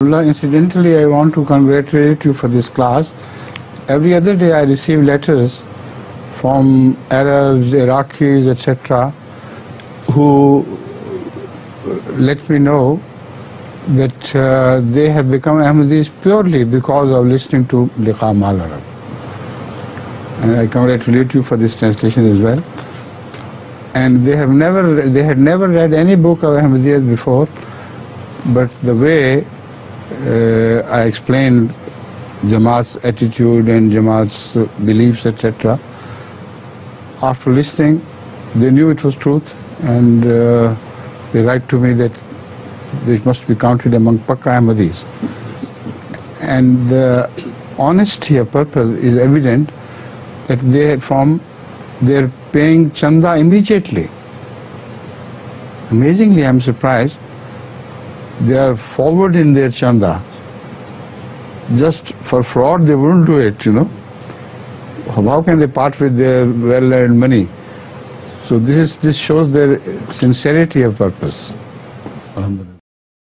Incidentally, I want to congratulate you for this class. Every other day I receive letters from Arabs, Iraqis, etc., who let me know that they have become Ahmadis purely because of listening to Liqaa Ma-al Arab. And I congratulate you for this translation as well. And they had never read any book of Ahmadiyyah before, but the way I explained Jamaat's attitude and Jamaat's beliefs, etc. After listening, they knew it was truth, and they write to me that they must be counted among Pakka Ahmadis. And the honesty of purpose is evident that they're paying chanda immediately. Amazingly, I'm surprised. They are forward in their chanda. Just for fraud, they wouldn't do it, you know. How can they part with their well-earned money? So this shows their sincerity of purpose. Alhamdulillah.